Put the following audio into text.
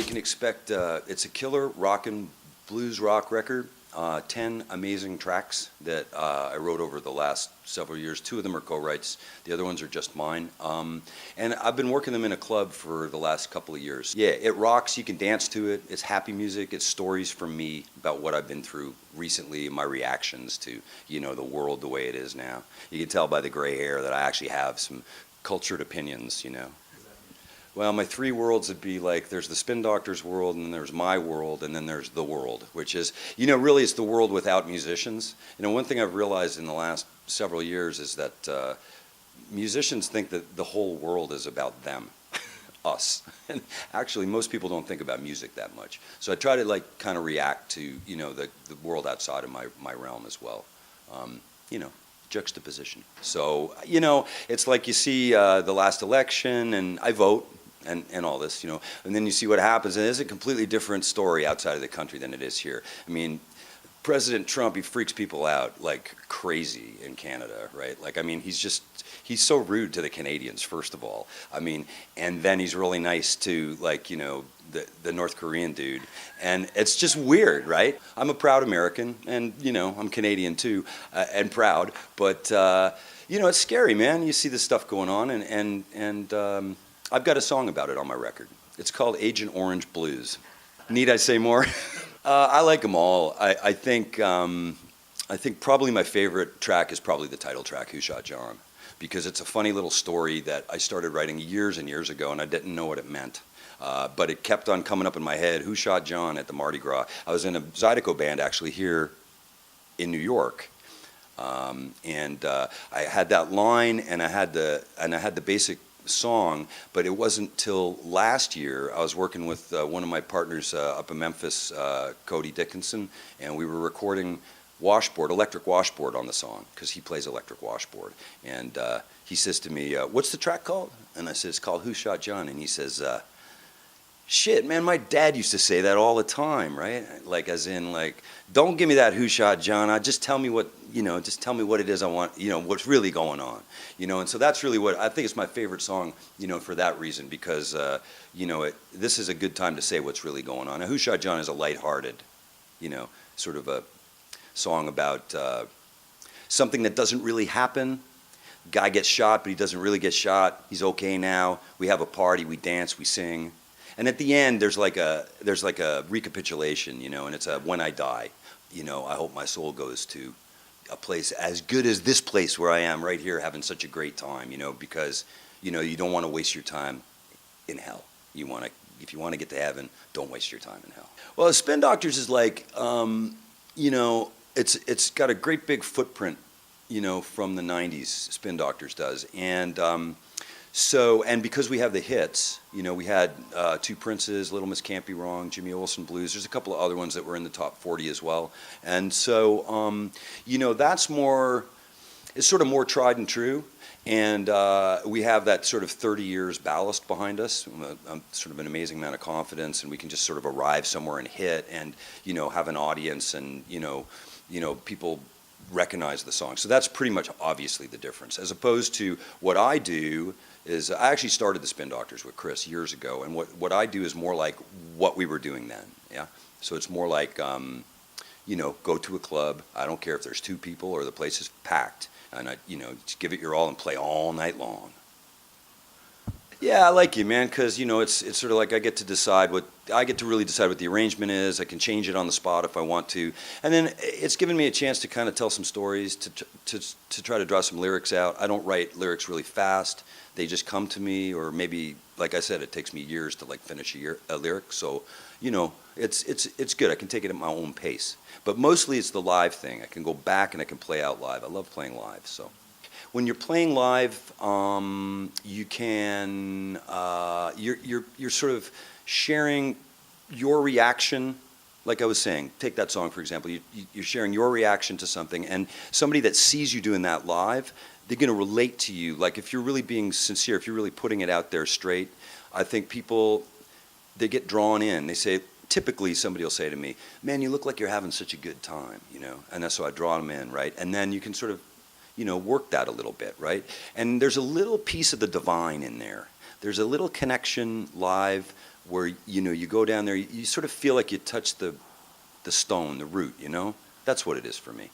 they can expect, it's a killer rock and blues rock record. 10 amazing tracks that I wrote over the last several years. 2 of them are co-writes. The other ones are just mine. And I've been working them in a club for the last couple of years. Yeah, it rocks. You can dance to it. It's happy music. It's stories from me about what I've been through recently, my reactions to, you know, the world the way it is now. You can tell by the gray hair that I actually have some cultured opinions, you know. Well, my 3 worlds would be like, there's the Spin Doctors world, and then there's my world, and then there's the world, which is, you know, really it's the world without musicians. You know, one thing I've realized in the last several years is that musicians think that the whole world is about them, us. And actually, most people don't think about music that much. So I try to, like, kind of react to, you know, the world outside of my realm as well. You know, juxtaposition. So, you know, it's like you see the last election, and I vote. And all this, you know, and then you see what happens, and it's a completely different story outside of the country than it is here. I mean, President Trump, he freaks people out like crazy in Canada, right? Like, I mean, he's so rude to the Canadians, first of all. I mean, and then he's really nice to, like, you know, the North Korean dude. And it's just weird, right? I'm a proud American, and, you know, I'm Canadian too, and proud, but, you know, it's scary, man. You see this stuff going on, and I've got a song about it on my record. It's called Agent Orange Blues. Need I say more? I like them all. I think probably my favorite track is probably the title track, Who Shot John, because it's a funny little story that I started writing years and years ago, and I didn't know what it meant. But it kept on coming up in my head, Who Shot John at the Mardi Gras. I was in a Zydeco band actually here in New York. And I had that line, and I had the basic song, but it wasn't till last year. I was working with one of my partners up in Memphis, Cody Dickinson, and we were recording electric washboard on the song, because he plays electric washboard. And he says to me, what's the track called? And I said, it's called Who Shot John? And he says, shit, man, my dad used to say that all the time, right? Like, as in, like, don't give me that Who Shot John. Just tell me what, you know, just tell me what it is I want, you know, what's really going on, you know. And so that's really what I think is my favorite song, you know, for that reason, because, you know, this is a good time to say what's really going on. Now, Who Shot John is a lighthearted, you know, sort of a song about something that doesn't really happen. Guy gets shot, but he doesn't really get shot. He's okay now. We have a party, we dance, we sing. And at the end, there's like a recapitulation, you know, and it's a when I die, you know, I hope my soul goes to a place as good as this place where I am right here having such a great time, you know, because, you know, you don't want to waste your time in hell. You want to, if you want to get to heaven, don't waste your time in hell. Well, Spin Doctors is like, you know, it's got a great big footprint, you know, from the 90s, Spin Doctors does. And so, and because we have the hits, you know, we had Two Princes, Little Miss Can't Be Wrong, Jimmy Olsen Blues. There's a couple of other ones that were in the top 40 as well. And so, you know, that's more, it's sort of more tried and true. And we have that sort of 30 years ballast behind us, sort of an amazing amount of confidence, and we can just sort of arrive somewhere and hit and, you know, have an audience and, you know, people recognize the song. So that's pretty much obviously the difference. As opposed to what I do is, I actually started the Spin Doctors with Chris years ago, and what I do is more like what we were doing then, yeah? So it's more like, you know, go to a club, I don't care if there's 2 people or the place is packed, and you know, just give it your all and play all night long. Yeah, I like you, man, because, you know, it's sort of like I get to really decide what the arrangement is. I can change it on the spot if I want to, and then it's given me a chance to kind of tell some stories, to try to draw some lyrics out. I don't write lyrics really fast. They just come to me, or maybe, like I said, it takes me years to like finish a lyric. So, you know, it's good. I can take it at my own pace. But mostly it's the live thing. I can go back and I can play out live. I love playing live. So, when you're playing live, you can you're sort of sharing your reaction. Like I was saying, take that song for example. You're sharing your reaction to something, and somebody that sees you doing that live, they're going to relate to you. Like, if you're really being sincere, if you're really putting it out there straight, I think people, they get drawn in. They say, typically somebody will say to me, man, you look like you're having such a good time, you know, and that's so I draw them in, right? And then you can sort of, you know, work that a little bit, right? And there's a little piece of the divine in there. There's a little connection live where, you go down there, you sort of feel like you touch the stone, the root, That's what it is for me.